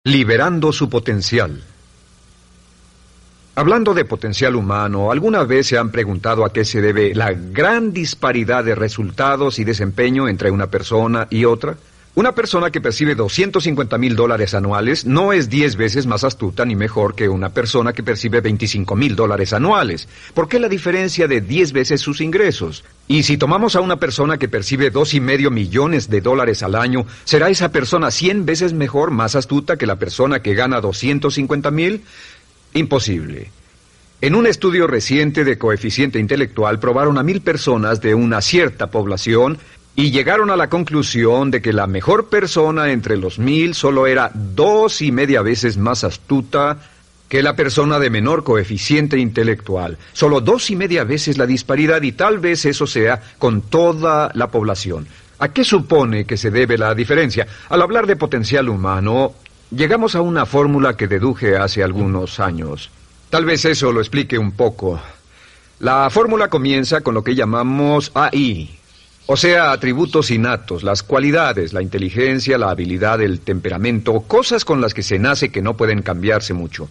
Liberando su potencial. Hablando de potencial humano, ¿alguna vez se han preguntado a qué se debe la gran disparidad de resultados y desempeño entre una persona y otra? Una persona que percibe $250,000 anuales no es 10 veces más astuta ni mejor que una persona que percibe $25,000 anuales. ¿Por qué la diferencia de 10 veces sus ingresos? Y si tomamos a una persona que percibe $2,5 millones al año, ¿será esa persona 100 veces mejor, más astuta que la persona que gana $250,000? Imposible. En un estudio reciente de coeficiente intelectual probaron a 1,000 personas de una cierta población y llegaron a la conclusión de que la mejor persona entre los 1,000 solo era 2,5 veces más astuta que la persona de menor coeficiente intelectual. Solo 2,5 veces la disparidad, y tal vez eso sea con toda la población. ¿A qué supone que se debe la diferencia? Al hablar de potencial humano, llegamos a una fórmula que deduje hace algunos años. Tal vez eso lo explique un poco. La fórmula comienza con lo que llamamos AI. O sea, atributos innatos, las cualidades, la inteligencia, la habilidad, el temperamento, cosas con las que se nace que no pueden cambiarse mucho.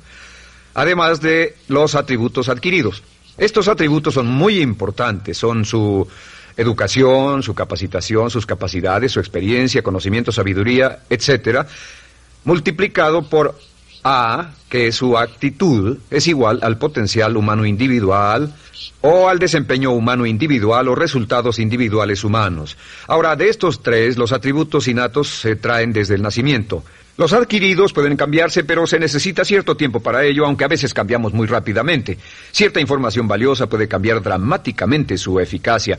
Además de los atributos adquiridos. Estos atributos son muy importantes, son su educación, su capacitación, sus capacidades, su experiencia, conocimiento, sabiduría, etcétera, multiplicado por A, que su actitud es igual al potencial humano individual, o al desempeño humano individual o resultados individuales humanos. Ahora, de estos tres, los atributos innatos se traen desde el nacimiento. Los adquiridos pueden cambiarse, pero se necesita cierto tiempo para ello, aunque a veces cambiamos muy rápidamente. Cierta información valiosa puede cambiar dramáticamente su eficacia,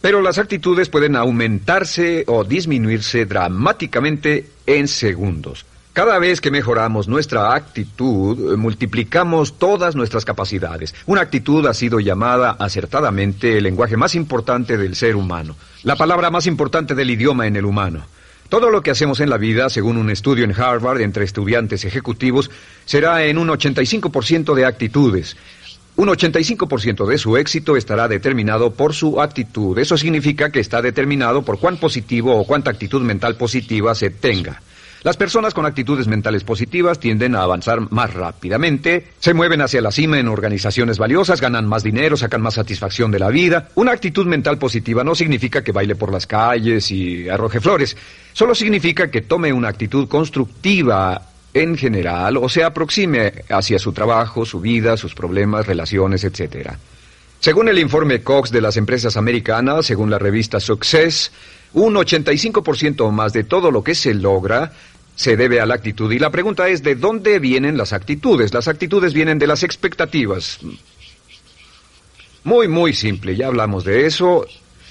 pero las actitudes pueden aumentarse o disminuirse dramáticamente en segundos. Cada vez que mejoramos nuestra actitud, multiplicamos todas nuestras capacidades. Una actitud ha sido llamada acertadamente el lenguaje más importante del ser humano, la palabra más importante del idioma en el humano. Todo lo que hacemos en la vida, según un estudio en Harvard entre estudiantes ejecutivos, será en un 85% de actitudes. Un 85% de su éxito estará determinado por su actitud. Eso significa que está determinado por cuán positivo o cuánta actitud mental positiva se tenga. Las personas con actitudes mentales positivas tienden a avanzar más rápidamente, se mueven hacia la cima en organizaciones valiosas, ganan más dinero, sacan más satisfacción de la vida. Una actitud mental positiva no significa que baile por las calles y arroje flores. Solo significa que tome una actitud constructiva en general o se aproxime hacia su trabajo, su vida, sus problemas, relaciones, etc. Según el informe Cox de las empresas americanas, según la revista Success, un 85% o más de todo lo que se logra se debe a la actitud. Y la pregunta es, ¿de dónde vienen las actitudes? Las actitudes vienen de las expectativas. Muy simple, ya hablamos de eso.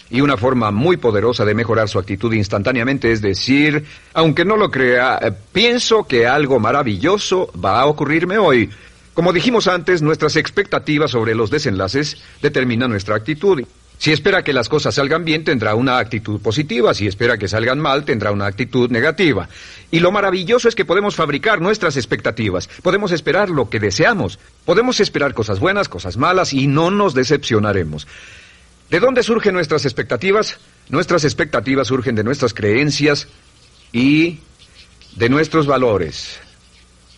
Y una forma muy poderosa de mejorar su actitud instantáneamente es decir, aunque no lo crea, pienso que algo maravilloso va a ocurrirme hoy. Como dijimos antes, nuestras expectativas sobre los desenlaces determinan nuestra actitud. Si espera que las cosas salgan bien, tendrá una actitud positiva. Si espera que salgan mal, tendrá una actitud negativa. Y lo maravilloso es que podemos fabricar nuestras expectativas. Podemos esperar lo que deseamos. Podemos esperar cosas buenas, cosas malas, y no nos decepcionaremos. ¿De dónde surgen nuestras expectativas? Nuestras expectativas surgen de nuestras creencias y de nuestros valores.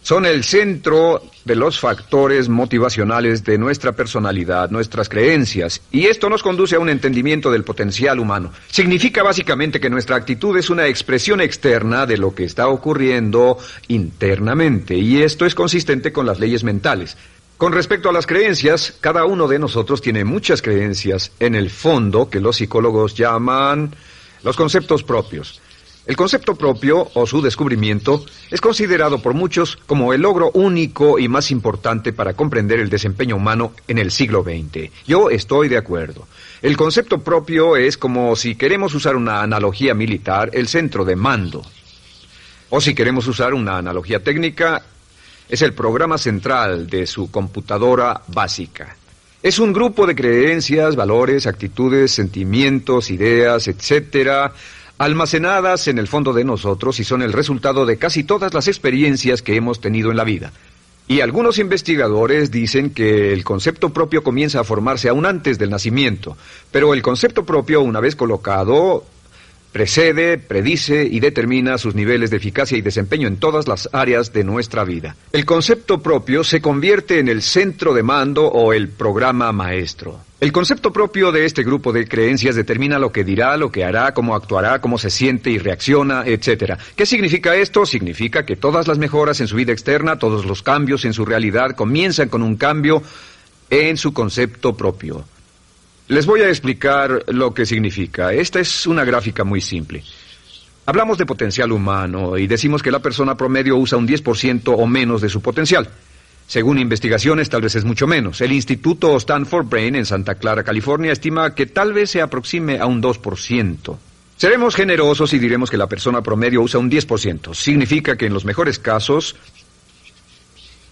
Son el centro de los factores motivacionales de nuestra personalidad, nuestras creencias, y esto nos conduce a un entendimiento del potencial humano. Significa básicamente que nuestra actitud es una expresión externa de lo que está ocurriendo internamente, y esto es consistente con las leyes mentales. Con respecto a las creencias, cada uno de nosotros tiene muchas creencias en el fondo que los psicólogos llaman los conceptos propios. El concepto propio, o su descubrimiento, es considerado por muchos como el logro único y más importante para comprender el desempeño humano en el siglo XX. Yo estoy de acuerdo. El concepto propio es como, si queremos usar una analogía militar, el centro de mando. O si queremos usar una analogía técnica, es el programa central de su computadora básica. Es un grupo de creencias, valores, actitudes, sentimientos, ideas, etcétera, almacenadas en el fondo de nosotros y son el resultado de casi todas las experiencias que hemos tenido en la vida. Y algunos investigadores dicen que el concepto propio comienza a formarse aún antes del nacimiento, pero el concepto propio, una vez colocado, Precede, predice y determina sus niveles de eficacia y desempeño en todas las áreas de nuestra vida. El concepto propio se convierte en el centro de mando o el programa maestro. El concepto propio de este grupo de creencias determina lo que dirá, lo que hará, cómo actuará, cómo se siente y reacciona, etc. ¿Qué significa esto? Significa que todas las mejoras en su vida externa, todos los cambios en su realidad comienzan con un cambio en su concepto propio. Les voy a explicar lo que significa. Esta es una gráfica muy simple. Hablamos de potencial humano y decimos que la persona promedio usa un 10% o menos de su potencial. Según investigaciones, tal vez es mucho menos. El Instituto Stanford Brain en Santa Clara, California, estima que tal vez se aproxime a un 2%. Seremos generosos y diremos que la persona promedio usa un 10%. Significa que en los mejores casos,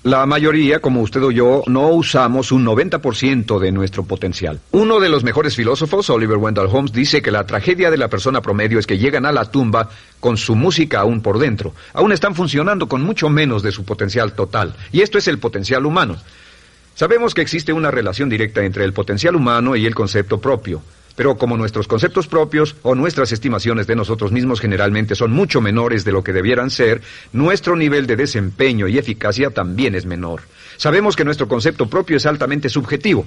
la mayoría, como usted o yo, no usamos un 90% de nuestro potencial. Uno de los mejores filósofos, Oliver Wendell Holmes, dice que la tragedia de la persona promedio es que llegan a la tumba con su música aún por dentro. Aún están funcionando con mucho menos de su potencial total. Y esto es el potencial humano. Sabemos que existe una relación directa entre el potencial humano y el concepto propio. Pero como nuestros conceptos propios o nuestras estimaciones de nosotros mismos generalmente son mucho menores de lo que debieran ser, nuestro nivel de desempeño y eficacia también es menor. Sabemos que nuestro concepto propio es altamente subjetivo.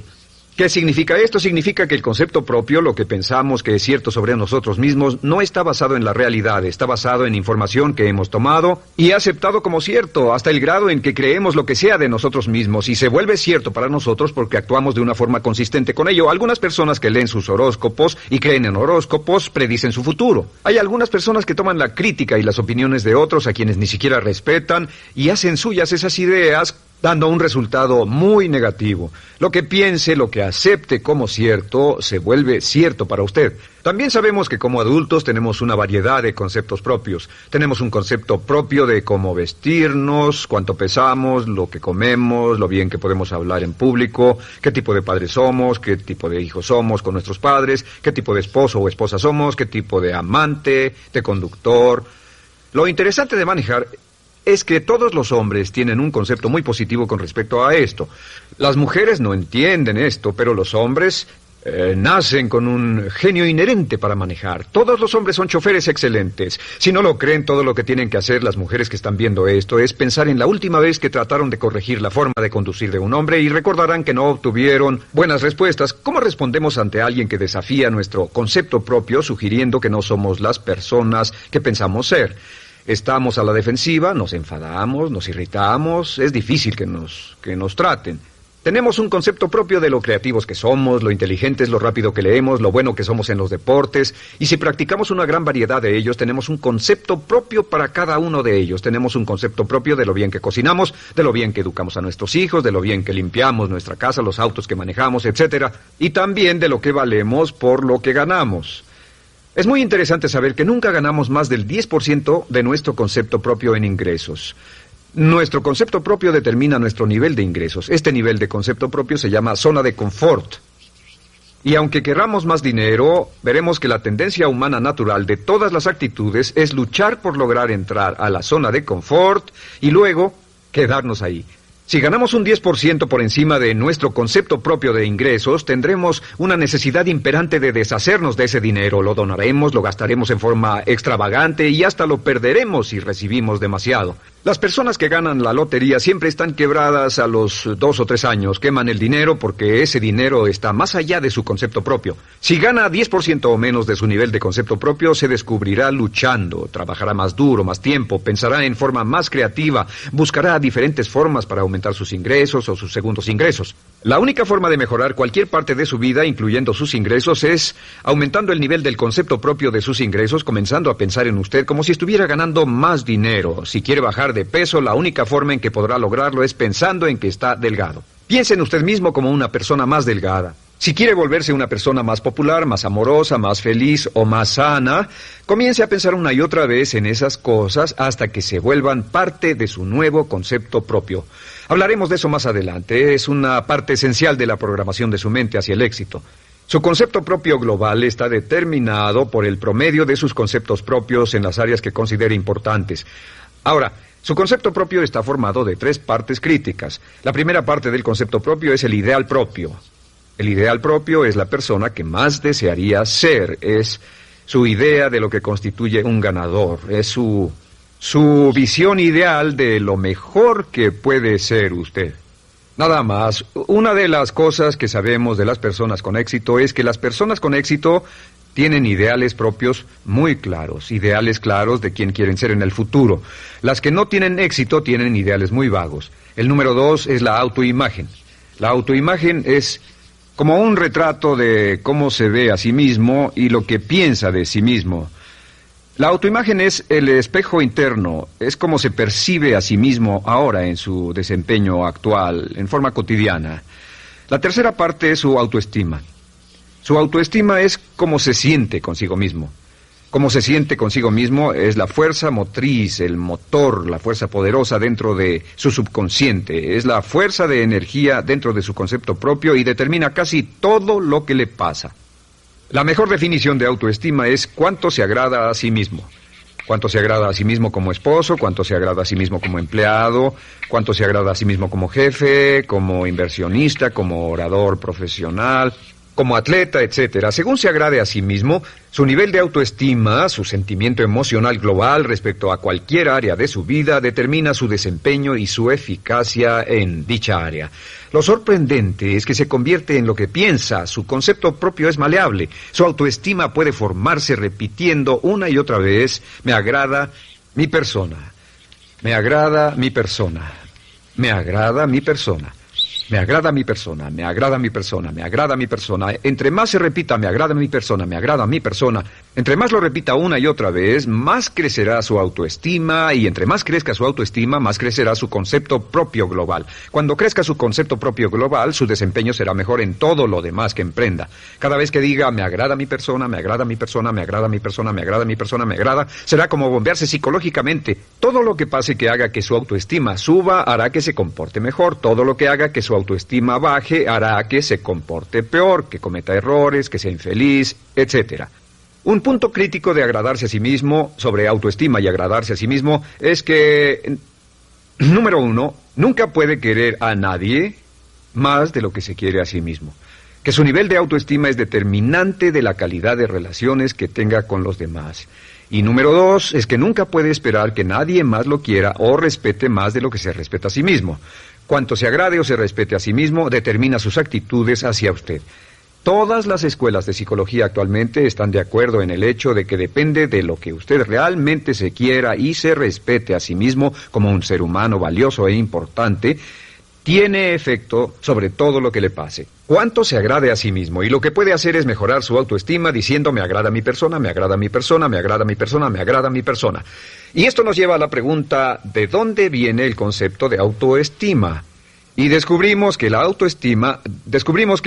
¿Qué significa esto? Significa que el concepto propio, lo que pensamos que es cierto sobre nosotros mismos, no está basado en la realidad, está basado en información que hemos tomado y aceptado como cierto, hasta el grado en que creemos lo que sea de nosotros mismos y se vuelve cierto para nosotros porque actuamos de una forma consistente con ello. Algunas personas que leen sus horóscopos y creen en horóscopos predicen su futuro. Hay algunas personas que toman la crítica y las opiniones de otros a quienes ni siquiera respetan y hacen suyas esas ideas, dando un resultado muy negativo. Lo que piense, lo que acepte como cierto, se vuelve cierto para usted. También sabemos que como adultos tenemos una variedad de conceptos propios. Tenemos un concepto propio de cómo vestirnos, cuánto pesamos, lo que comemos, lo bien que podemos hablar en público, qué tipo de padres somos, qué tipo de hijos somos con nuestros padres, qué tipo de esposo o esposa somos, qué tipo de amante, de conductor. Lo interesante de manejar es que todos los hombres tienen un concepto muy positivo con respecto a esto. Las mujeres no entienden esto, pero los hombres nacen con un genio inherente para manejar. Todos los hombres son choferes excelentes. Si no lo creen, todo lo que tienen que hacer las mujeres que están viendo esto es pensar en la última vez que trataron de corregir la forma de conducir de un hombre y recordarán que no obtuvieron buenas respuestas. ¿Cómo respondemos ante alguien que desafía nuestro concepto propio, sugiriendo que no somos las personas que pensamos ser? Estamos a la defensiva, nos enfadamos, nos irritamos, es difícil que nos traten. Tenemos un concepto propio de lo creativos que somos, lo inteligentes, lo rápido que leemos, lo bueno que somos en los deportes, y si practicamos una gran variedad de ellos, tenemos un concepto propio para cada uno de ellos. Tenemos un concepto propio de lo bien que cocinamos, de lo bien que educamos a nuestros hijos, de lo bien que limpiamos nuestra casa, los autos que manejamos, etc. Y también de lo que valemos por lo que ganamos. Es muy interesante saber que nunca ganamos más del 10% de nuestro concepto propio en ingresos. Nuestro concepto propio determina nuestro nivel de ingresos. Este nivel de concepto propio se llama zona de confort. Y aunque querramos más dinero, veremos que la tendencia humana natural de todas las actitudes es luchar por lograr entrar a la zona de confort y luego quedarnos ahí. Si ganamos un 10% por encima de nuestro concepto propio de ingresos, tendremos una necesidad imperante de deshacernos de ese dinero. Lo donaremos, lo gastaremos en forma extravagante y hasta lo perderemos si recibimos demasiado. Las personas que ganan la lotería siempre están quebradas a los 2 o 3 años. Queman el dinero porque ese dinero está más allá de su concepto propio. Si gana 10% o menos de su nivel de concepto propio, se descubrirá luchando, trabajará más duro, más tiempo, pensará en forma más creativa, buscará diferentes formas para aumentar sus ingresos o sus segundos ingresos. La única forma de mejorar cualquier parte de su vida, incluyendo sus ingresos, es aumentando el nivel del concepto propio de sus ingresos, comenzando a pensar en usted como si estuviera ganando más dinero. Si quiere bajar de peso, la única forma en que podrá lograrlo es pensando en que está delgado. Piense en usted mismo como una persona más delgada. Si quiere volverse una persona más popular, más amorosa, más feliz o más sana, comience a pensar una y otra vez en esas cosas hasta que se vuelvan parte de su nuevo concepto propio. Hablaremos de eso más adelante. Es una parte esencial de la programación de su mente hacia el éxito. Su concepto propio global está determinado por el promedio de sus conceptos propios en las áreas que considere importantes. Ahora, su concepto propio está formado de 3 partes críticas. La primera parte del concepto propio es el ideal propio. El ideal propio es la persona que más desearía ser, es su idea de lo que constituye un ganador, es su visión ideal de lo mejor que puede ser usted. Nada más, una de las cosas que sabemos de las personas con éxito es que las personas con éxito tienen ideales propios muy claros, ideales claros de quién quieren ser en el futuro. Las que no tienen éxito tienen ideales muy vagos. El número 2 es la autoimagen. La autoimagen es como un retrato de cómo se ve a sí mismo y lo que piensa de sí mismo. La autoimagen es el espejo interno, es como se percibe a sí mismo ahora en su desempeño actual, en forma cotidiana. La tercera parte es su autoestima. Su autoestima es cómo se siente consigo mismo. Cómo se siente consigo mismo es la fuerza motriz, el motor, la fuerza poderosa dentro de su subconsciente. Es la fuerza de energía dentro de su concepto propio y determina casi todo lo que le pasa. La mejor definición de autoestima es cuánto se agrada a sí mismo. Cuánto se agrada a sí mismo como esposo, cuánto se agrada a sí mismo como empleado, cuánto se agrada a sí mismo como jefe, como inversionista, como orador profesional, como atleta, etcétera. Según se agrade a sí mismo, su nivel de autoestima, su sentimiento emocional global respecto a cualquier área de su vida, determina su desempeño y su eficacia en dicha área. Lo sorprendente es que se convierte en lo que piensa, su concepto propio es maleable, su autoestima puede formarse repitiendo una y otra vez, me agrada mi persona, me agrada mi persona, me agrada mi persona. Me agrada mi persona, me agrada mi persona, me agrada mi persona. Entre más se repita, me agrada mi persona, me agrada mi persona, entre más lo repita una y otra vez, más crecerá su autoestima y entre más crezca su autoestima, más crecerá su concepto propio global. Cuando crezca su concepto propio global, su desempeño será mejor en todo lo demás que emprenda. Cada vez que diga, me agrada mi persona, me agrada mi persona, me agrada mi persona, me agrada mi persona, me agrada, será como bombearse psicológicamente. Todo lo que pase que haga que su autoestima suba, hará que se comporte mejor. Todo lo que haga que su autoestima baje hará que se comporte peor, que cometa errores, que sea infeliz, etcétera. Un punto crítico de agradarse a sí mismo, sobre autoestima y agradarse a sí mismo, es que, número 1, nunca puede querer a nadie más de lo que se quiere a sí mismo. Que su nivel de autoestima es determinante de la calidad de relaciones que tenga con los demás. Y número 2, es que nunca puede esperar que nadie más lo quiera o respete más de lo que se respeta a sí mismo. Cuanto se agrade o se respete a sí mismo, determina sus actitudes hacia usted. Todas las escuelas de psicología actualmente están de acuerdo en el hecho de que depende de lo que usted realmente se quiera y se respete a sí mismo como un ser humano valioso e importante, tiene efecto sobre todo lo que le pase. Cuánto se agrade a sí mismo, y lo que puede hacer es mejorar su autoestima diciendo me agrada mi persona, me agrada mi persona, me agrada mi persona, me agrada mi persona. Y esto nos lleva a la pregunta, ¿de dónde viene el concepto de autoestima? Y descubrimos que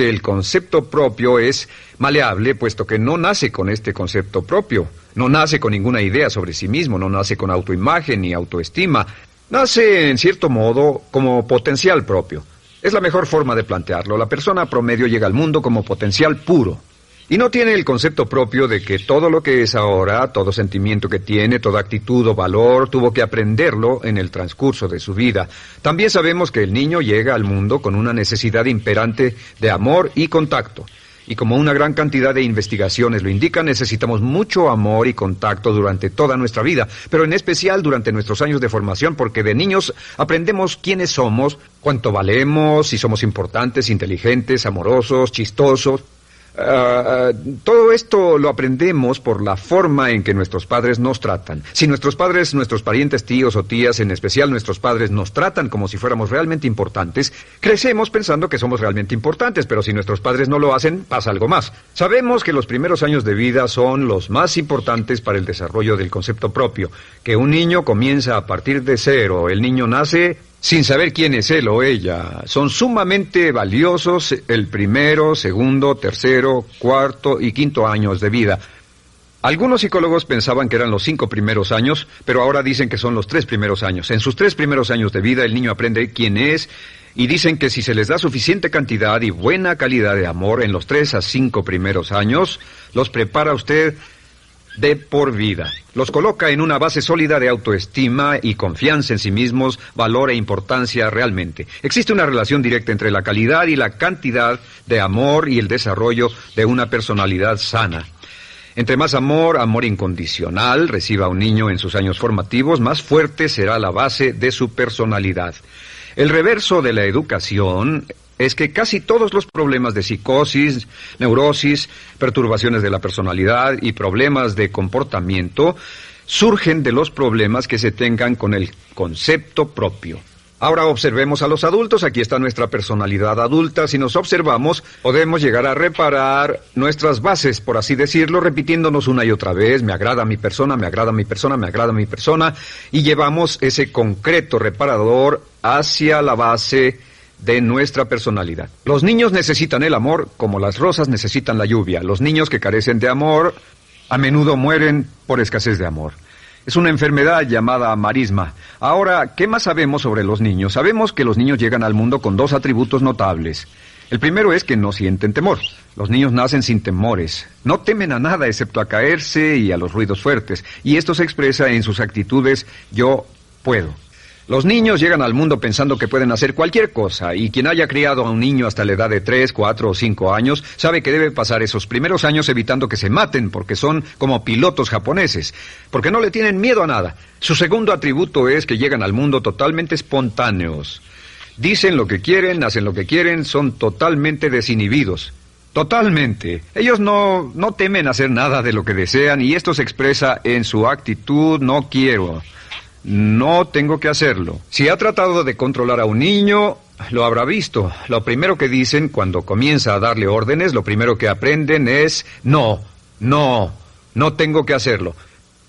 el concepto propio es maleable, puesto que no nace con este concepto propio, no nace con ninguna idea sobre sí mismo, no nace con autoimagen ni autoestima, nace en cierto modo como potencial propio. Es la mejor forma de plantearlo. La persona promedio llega al mundo como potencial puro. Y no tiene el concepto propio de que todo lo que es ahora, todo sentimiento que tiene, toda actitud o valor, tuvo que aprenderlo en el transcurso de su vida. También sabemos que el niño llega al mundo con una necesidad imperante de amor y contacto. Y como una gran cantidad de investigaciones lo indican, necesitamos mucho amor y contacto durante toda nuestra vida, pero en especial durante nuestros años de formación, porque de niños aprendemos quiénes somos, cuánto valemos, si somos importantes, inteligentes, amorosos, chistosos. Todo esto lo aprendemos por la forma en que nuestros padres nos tratan. Si nuestros padres, nuestros parientes, tíos o tías, en especial nuestros padres, nos tratan como si fuéramos realmente importantes, crecemos pensando que somos realmente importantes, pero si nuestros padres no lo hacen, pasa algo más. Sabemos que los primeros años de vida son los más importantes para el desarrollo del concepto propio, que un niño comienza a partir de cero. El niño nace sin saber quién es él o ella. Son sumamente valiosos el primero, segundo, tercero, cuarto y quinto años de vida. Algunos psicólogos pensaban que eran los 5 primeros años, pero ahora dicen que son los 3 primeros años. En sus 3 primeros años de vida el niño aprende quién es y dicen que si se les da suficiente cantidad y buena calidad de amor en los 3 a 5 primeros años, los prepara usted de por vida. Los coloca en una base sólida de autoestima y confianza en sí mismos, valor e importancia realmente. Existe una relación directa entre la calidad y la cantidad de amor y el desarrollo de una personalidad sana. Entre más amor, amor incondicional, reciba un niño en sus años formativos, más fuerte será la base de su personalidad. El reverso de la educación es que casi todos los problemas de psicosis, neurosis, perturbaciones de la personalidad y problemas de comportamiento surgen de los problemas que se tengan con el concepto propio. Ahora observemos a los adultos. Aquí está nuestra personalidad adulta. Si nos observamos, podemos llegar a reparar nuestras bases, por así decirlo, repitiéndonos una y otra vez: me agrada mi persona, me agrada mi persona, me agrada mi persona, y llevamos ese concreto reparador hacia la base de nuestra personalidad. Los niños necesitan el amor como las rosas necesitan la lluvia. Los niños que carecen de amor a menudo mueren por escasez de amor. Es una enfermedad llamada marisma. Ahora, ¿qué más sabemos sobre los niños? Sabemos que los niños llegan al mundo con dos atributos notables. El primero es que no sienten temor. Los niños nacen sin temores. No temen a nada excepto a caerse y a los ruidos fuertes. Y esto se expresa en sus actitudes: yo puedo. Los niños llegan al mundo pensando que pueden hacer cualquier cosa, y quien haya criado a un niño hasta la edad de 3, 4 o 5 años sabe que debe pasar esos primeros años evitando que se maten, porque son como pilotos japoneses, porque no le tienen miedo a nada. Su segundo atributo es que llegan al mundo totalmente espontáneos. Dicen lo que quieren, hacen lo que quieren, son totalmente desinhibidos. Totalmente. Ellos no temen hacer nada de lo que desean, y esto se expresa en su actitud: no quiero. No tengo que hacerlo. Si ha tratado de controlar a un niño, lo habrá visto. Lo primero que dicen cuando comienza a darle órdenes, lo primero que aprenden es: no tengo que hacerlo.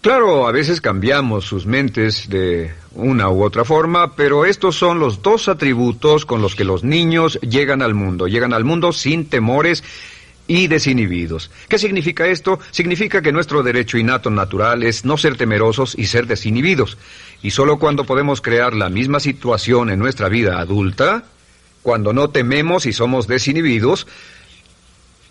Claro, a veces cambiamos sus mentes de una u otra forma, pero estos son los dos atributos con los que los niños llegan al mundo. Llegan al mundo sin temores y desinhibidos. ¿Qué significa esto? Significa que nuestro derecho innato natural es no ser temerosos y ser desinhibidos. Y solo cuando podemos crear la misma situación en nuestra vida adulta, cuando no tememos y somos desinhibidos,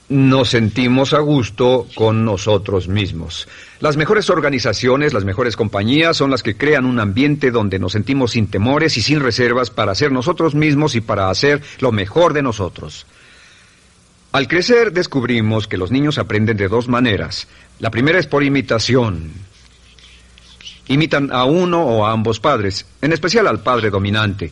nos sentimos a gusto con nosotros mismos. Las mejores organizaciones, las mejores compañías son las que crean un ambiente donde nos sentimos sin temores y sin reservas para ser nosotros mismos y para hacer lo mejor de nosotros. Al crecer descubrimos que los niños aprenden de dos maneras. La primera es por imitación. Imitan a uno o a ambos padres, en especial al padre dominante.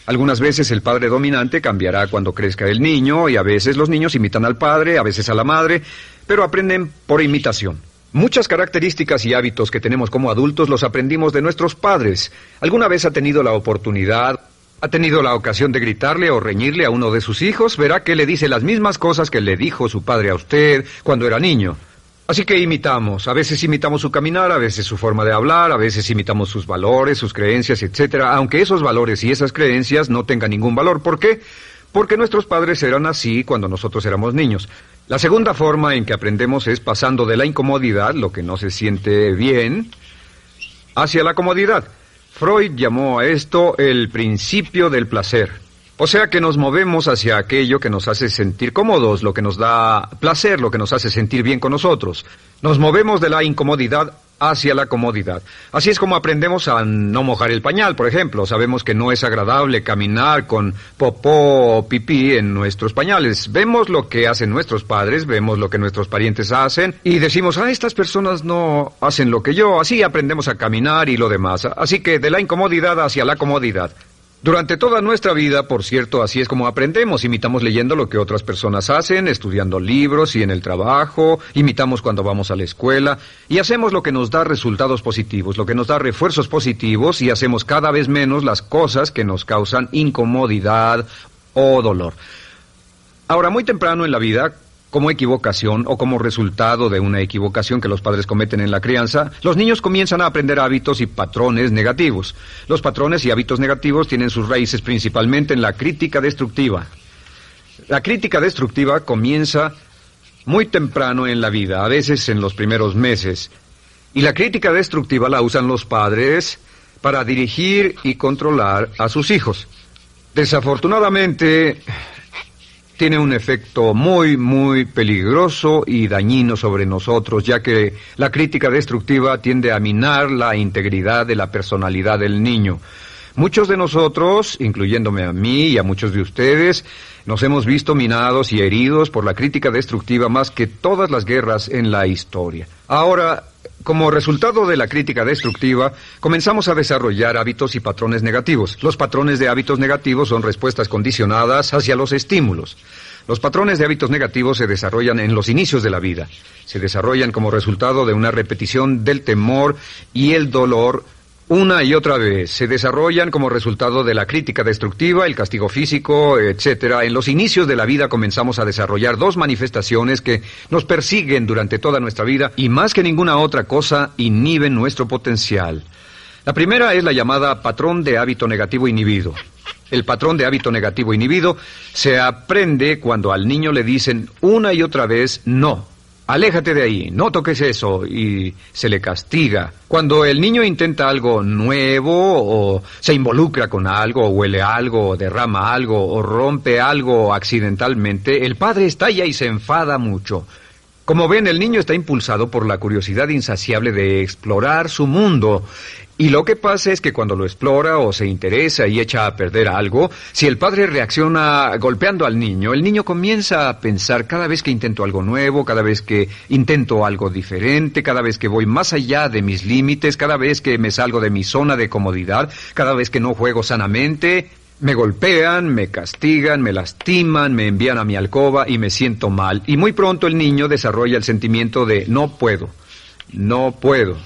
Algunas veces el padre dominante cambiará cuando crezca el niño, y a veces los niños imitan al padre, a veces a la madre, pero aprenden por imitación. Muchas características y hábitos que tenemos como adultos los aprendimos de nuestros padres. ¿Alguna vez ha tenido la oportunidad, ha tenido la ocasión de gritarle o reñirle a uno de sus hijos? Verá que le dice las mismas cosas que le dijo su padre a usted cuando era niño. Así que imitamos. A veces imitamos su caminar, a veces su forma de hablar, a veces imitamos sus valores, sus creencias, etcétera, aunque esos valores y esas creencias no tengan ningún valor. ¿Por qué? Porque nuestros padres eran así cuando nosotros éramos niños. La segunda forma en que aprendemos es pasando de la incomodidad, lo que no se siente bien, hacia la comodidad. Freud llamó a esto el principio del placer. O sea que nos movemos hacia aquello que nos hace sentir cómodos, lo que nos da placer, lo que nos hace sentir bien con nosotros. Nos movemos de la incomodidad hacia la comodidad. Así es como aprendemos a no mojar el pañal, por ejemplo. Sabemos que no es agradable caminar con popó o pipí en nuestros pañales. Vemos lo que hacen nuestros padres, vemos lo que nuestros parientes hacen y decimos: estas personas no hacen lo que yo. Así aprendemos a caminar y lo demás. Así que de la incomodidad hacia la comodidad. Durante toda nuestra vida, por cierto, así es como aprendemos. Imitamos leyendo lo que otras personas hacen, estudiando libros y en el trabajo, imitamos cuando vamos a la escuela, y hacemos lo que nos da resultados positivos, lo que nos da refuerzos positivos, y hacemos cada vez menos las cosas que nos causan incomodidad o dolor. Ahora, muy temprano en la vida, como equivocación o como resultado de una equivocación que los padres cometen en la crianza, los niños comienzan a aprender hábitos y patrones negativos. Los patrones y hábitos negativos tienen sus raíces principalmente en la crítica destructiva. La crítica destructiva comienza muy temprano en la vida, a veces en los primeros meses. Y la crítica destructiva la usan los padres para dirigir y controlar a sus hijos. Desafortunadamente, tiene un efecto muy peligroso y dañino sobre nosotros, ya que la crítica destructiva tiende a minar la integridad de la personalidad del niño. Muchos de nosotros, incluyéndome a mí y a muchos de ustedes, nos hemos visto minados y heridos por la crítica destructiva más que todas las guerras en la historia. Ahora, como resultado de la crítica destructiva, comenzamos a desarrollar hábitos y patrones negativos. Los patrones de hábitos negativos son respuestas condicionadas hacia los estímulos. Los patrones de hábitos negativos se desarrollan en los inicios de la vida. Se desarrollan como resultado de una repetición del temor y el dolor una y otra vez. Se desarrollan como resultado de la crítica destructiva, el castigo físico, etcétera. En los inicios de la vida comenzamos a desarrollar dos manifestaciones que nos persiguen durante toda nuestra vida y más que ninguna otra cosa inhiben nuestro potencial. La primera es la llamada patrón de hábito negativo inhibido. El patrón de hábito negativo inhibido se aprende cuando al niño le dicen una y otra vez no. Aléjate de ahí, no toques eso, y se le castiga. Cuando el niño intenta algo nuevo, o se involucra con algo, o huele algo, o derrama algo, o rompe algo accidentalmente, el padre estalla y se enfada mucho. Como ven, el niño está impulsado por la curiosidad insaciable de explorar su mundo. Y lo que pasa es que cuando lo explora o se interesa y echa a perder algo, si el padre reacciona golpeando al niño, el niño comienza a pensar cada vez que intento algo nuevo, cada vez que intento algo diferente, cada vez que voy más allá de mis límites, cada vez que me salgo de mi zona de comodidad, cada vez que no juego sanamente, me golpean, me castigan, me lastiman, me envían a mi alcoba y me siento mal. Y muy pronto el niño desarrolla el sentimiento de no puedo, no puedo.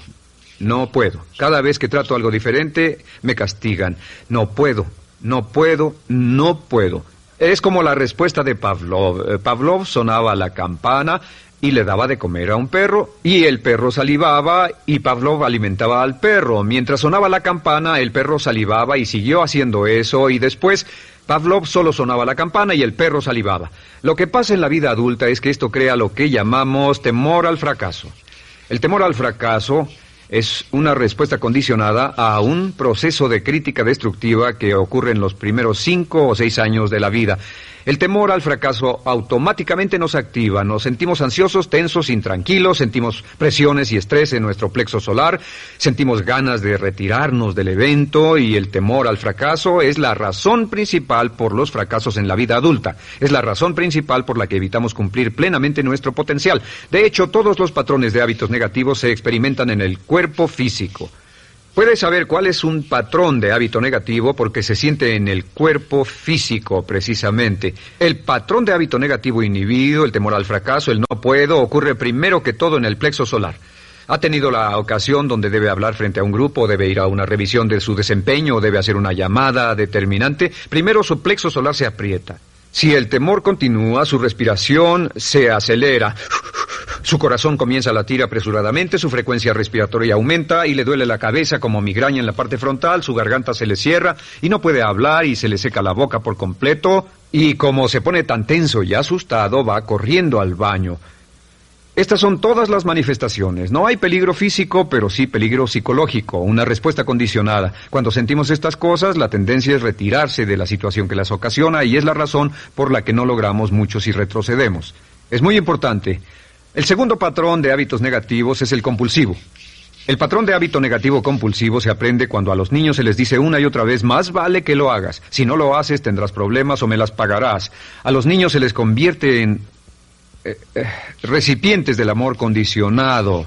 No puedo. Cada vez que trato algo diferente, me castigan. No puedo, no puedo, no puedo. Es como la respuesta de Pavlov. Pavlov sonaba la campana y le daba de comer a un perro, y el perro salivaba, y Pavlov alimentaba al perro. Mientras sonaba la campana, el perro salivaba y siguió haciendo eso, y después Pavlov solo sonaba la campana y el perro salivaba. Lo que pasa en la vida adulta es que esto crea lo que llamamos temor al fracaso. El temor al fracaso es una respuesta condicionada a un proceso de crítica destructiva que ocurre en los primeros 5 o 6 años de la vida. El temor al fracaso automáticamente nos activa, nos sentimos ansiosos, tensos, intranquilos, sentimos presiones y estrés en nuestro plexo solar, sentimos ganas de retirarnos del evento, y el temor al fracaso es la razón principal por los fracasos en la vida adulta. Es la razón principal por la que evitamos cumplir plenamente nuestro potencial. De hecho, todos los patrones de hábitos negativos se experimentan en el cuerpo físico. Puedes saber cuál es un patrón de hábito negativo porque se siente en el cuerpo físico, precisamente. El patrón de hábito negativo inhibido, el temor al fracaso, el no puedo, ocurre primero que todo en el plexo solar. ¿Ha tenido la ocasión donde debe hablar frente a un grupo, debe ir a una revisión de su desempeño, o debe hacer una llamada determinante? Primero su plexo solar se aprieta. Si el temor continúa, su respiración se acelera. Su corazón comienza a latir apresuradamente, su frecuencia respiratoria aumenta y le duele la cabeza como migraña en la parte frontal, su garganta se le cierra y no puede hablar y se le seca la boca por completo, y como se pone tan tenso y asustado, va corriendo al baño. Estas son todas las manifestaciones. No hay peligro físico, pero sí peligro psicológico, una respuesta condicionada. Cuando sentimos estas cosas, la tendencia es retirarse de la situación que las ocasiona, y es la razón por la que no logramos mucho si retrocedemos. Es muy importante. El segundo patrón de hábitos negativos es el compulsivo. El patrón de hábito negativo compulsivo se aprende cuando a los niños se les dice una y otra vez, más vale que lo hagas. Si no lo haces, tendrás problemas o me las pagarás. A los niños se les convierte en recipientes del amor condicionado.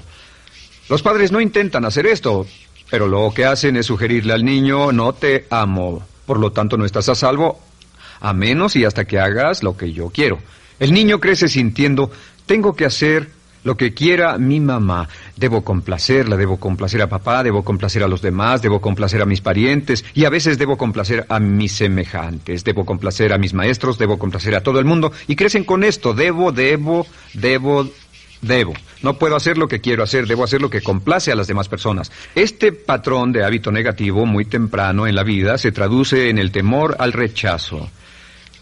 Los padres no intentan hacer esto, pero lo que hacen es sugerirle al niño, no te amo, por lo tanto no estás a salvo, a menos y hasta que hagas lo que yo quiero. El niño crece sintiendo, tengo que hacer lo que quiera mi mamá. Debo complacerla, debo complacer a papá, debo complacer a los demás, debo complacer a mis parientes, y a veces debo complacer a mis semejantes, debo complacer a mis maestros, debo complacer a todo el mundo, y crecen con esto, debo. No puedo hacer lo que quiero hacer, debo hacer lo que complace a las demás personas. Este patrón de hábito negativo muy temprano en la vida se traduce en el temor al rechazo.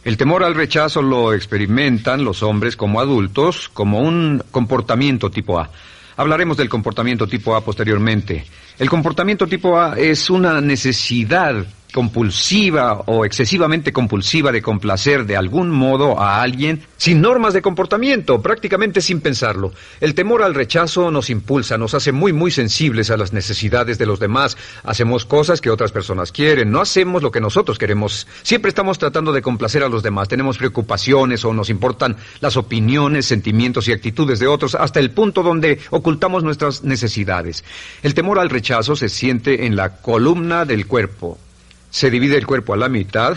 El temor al rechazo lo experimentan los hombres como adultos como un comportamiento tipo A. Hablaremos del comportamiento tipo A posteriormente. El comportamiento tipo A es una necesidad compulsiva o excesivamente compulsiva de complacer de algún modo a alguien sin normas de comportamiento, prácticamente sin pensarlo. El temor al rechazo nos impulsa, nos hace muy sensibles a las necesidades de los demás. Hacemos cosas que otras personas quieren, no hacemos lo que nosotros queremos. Siempre estamos tratando de complacer a los demás. Tenemos preocupaciones o nos importan las opiniones, sentimientos y actitudes de otros hasta el punto donde ocultamos nuestras necesidades. El temor al rechazo se siente en la columna del cuerpo. Se divide el cuerpo a la mitad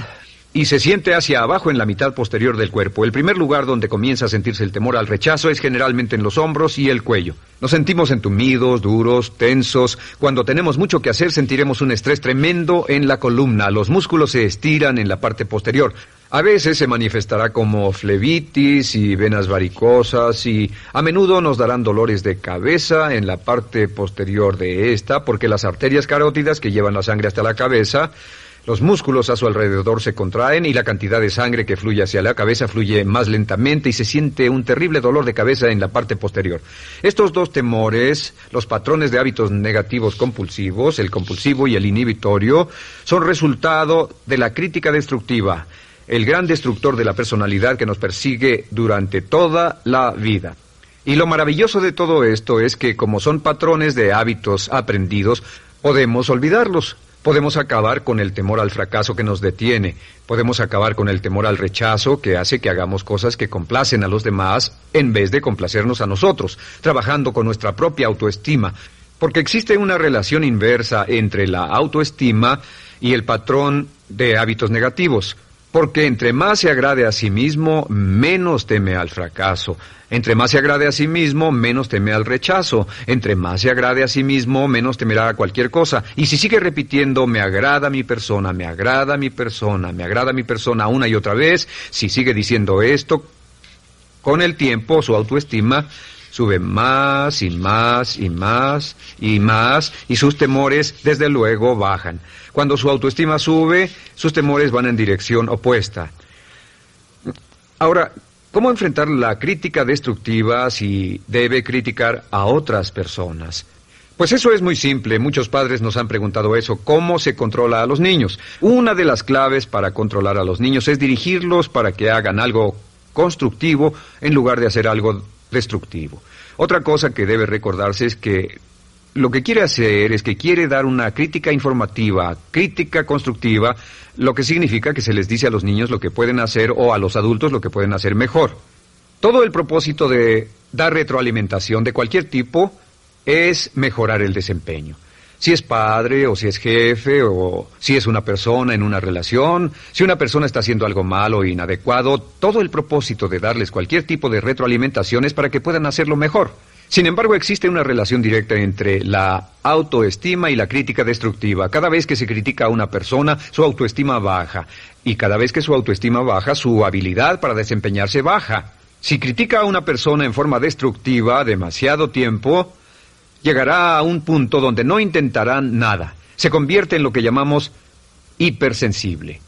y se siente hacia abajo en la mitad posterior del cuerpo. El primer lugar donde comienza a sentirse el temor al rechazo es generalmente en los hombros y el cuello. Nos sentimos entumidos, duros, tensos. Cuando tenemos mucho que hacer sentiremos un estrés tremendo en la columna. Los músculos se estiran en la parte posterior. A veces se manifestará como flebitis y venas varicosas y a menudo nos darán dolores de cabeza en la parte posterior de esta porque las arterias carótidas que llevan la sangre hasta la cabeza, los músculos a su alrededor se contraen y la cantidad de sangre que fluye hacia la cabeza fluye más lentamente y se siente un terrible dolor de cabeza en la parte posterior. Estos dos temores, los patrones de hábitos negativos compulsivos, el compulsivo y el inhibitorio, son resultado de la crítica destructiva, el gran destructor de la personalidad que nos persigue durante toda la vida. Y lo maravilloso de todo esto es que como son patrones de hábitos aprendidos, podemos olvidarlos. Podemos acabar con el temor al fracaso que nos detiene. Podemos acabar con el temor al rechazo que hace que hagamos cosas que complacen a los demás en vez de complacernos a nosotros, trabajando con nuestra propia autoestima. Porque existe una relación inversa entre la autoestima y el patrón de hábitos negativos. Porque entre más se agrade a sí mismo, menos teme al fracaso. Entre más se agrade a sí mismo, menos teme al rechazo. Entre más se agrade a sí mismo, menos temerá a cualquier cosa. Y si sigue repitiendo, me agrada mi persona, me agrada mi persona, me agrada mi persona una y otra vez, si sigue diciendo esto, con el tiempo su autoestima sube más y más y más y más y sus temores desde luego bajan. Cuando su autoestima sube, sus temores van en dirección opuesta. Ahora, ¿cómo enfrentar la crítica destructiva si debe criticar a otras personas? Pues eso es muy simple. Muchos padres nos han preguntado eso. ¿Cómo se controla a los niños? Una de las claves para controlar a los niños es dirigirlos para que hagan algo constructivo en lugar de hacer algo destructivo. Otra cosa que debe recordarse es que lo que quiere hacer es que quiere dar una crítica informativa, crítica constructiva, lo que significa que se les dice a los niños lo que pueden hacer o a los adultos lo que pueden hacer mejor. Todo el propósito de dar retroalimentación de cualquier tipo es mejorar el desempeño. Si es padre o si es jefe o si es una persona en una relación, si una persona está haciendo algo malo o inadecuado, todo el propósito de darles cualquier tipo de retroalimentación es para que puedan hacerlo mejor. Sin embargo, existe una relación directa entre la autoestima y la crítica destructiva. Cada vez que se critica a una persona, su autoestima baja. Y cada vez que su autoestima baja, su habilidad para desempeñarse baja. Si critica a una persona en forma destructiva demasiado tiempo, llegará a un punto donde no intentarán nada. Se convierte en lo que llamamos hipersensible.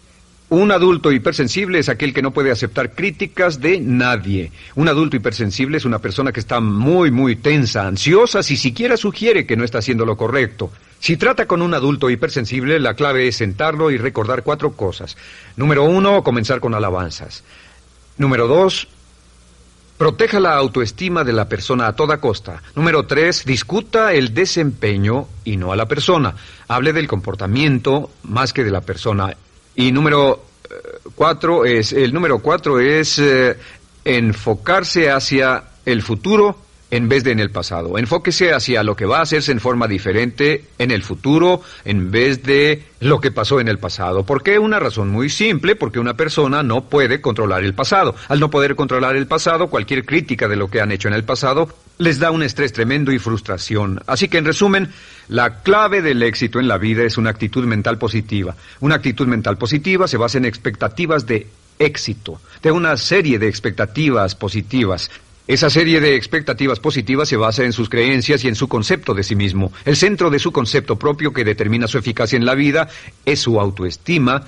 Un adulto hipersensible es aquel que no puede aceptar críticas de nadie. Un adulto hipersensible es una persona que está muy tensa, ansiosa, si siquiera sugiere que no está haciendo lo correcto. Si trata con un adulto hipersensible, la clave es sentarlo y recordar 4 cosas. Número 1, comenzar con alabanzas. Número 2, proteja la autoestima de la persona a toda costa. Número 3, discuta el desempeño y no a la persona. Hable del comportamiento más que de la persona. Y número 4 es enfocarse hacia el futuro en vez de en el pasado. Enfóquese hacia lo que va a hacerse en forma diferente en el futuro en vez de lo que pasó en el pasado. ¿Por qué? Una razón muy simple, porque una persona no puede controlar el pasado. Al no poder controlar el pasado, cualquier crítica de lo que han hecho en el pasado les da un estrés tremendo y frustración. Así que, en resumen, la clave del éxito en la vida es una actitud mental positiva. Una actitud mental positiva se basa en expectativas de éxito, de una serie de expectativas positivas. Esa serie de expectativas positivas se basa en sus creencias y en su concepto de sí mismo. El centro de su concepto propio que determina su eficacia en la vida es su autoestima,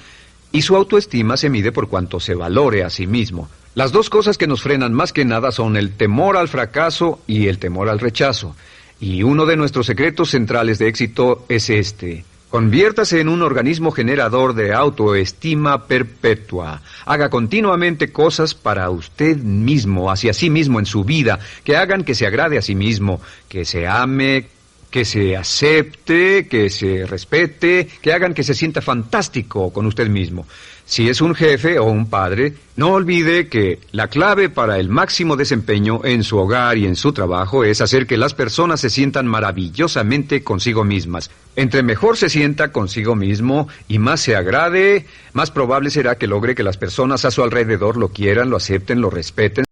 y su autoestima se mide por cuanto se valore a sí mismo. Las dos cosas que nos frenan más que nada son el temor al fracaso y el temor al rechazo. Y uno de nuestros secretos centrales de éxito es este: Conviértase en un organismo generador de autoestima perpetua. Haga continuamente cosas para usted mismo, hacia sí mismo en su vida, que hagan que se agrade a sí mismo, que se ame, que se acepte, que se respete, que hagan que se sienta fantástico con usted mismo. Si es un jefe o un padre, no olvide que la clave para el máximo desempeño en su hogar y en su trabajo es hacer que las personas se sientan maravillosamente consigo mismas. Entre mejor se sienta consigo mismo y más se agrade, más probable será que logre que las personas a su alrededor lo quieran, lo acepten, lo respeten.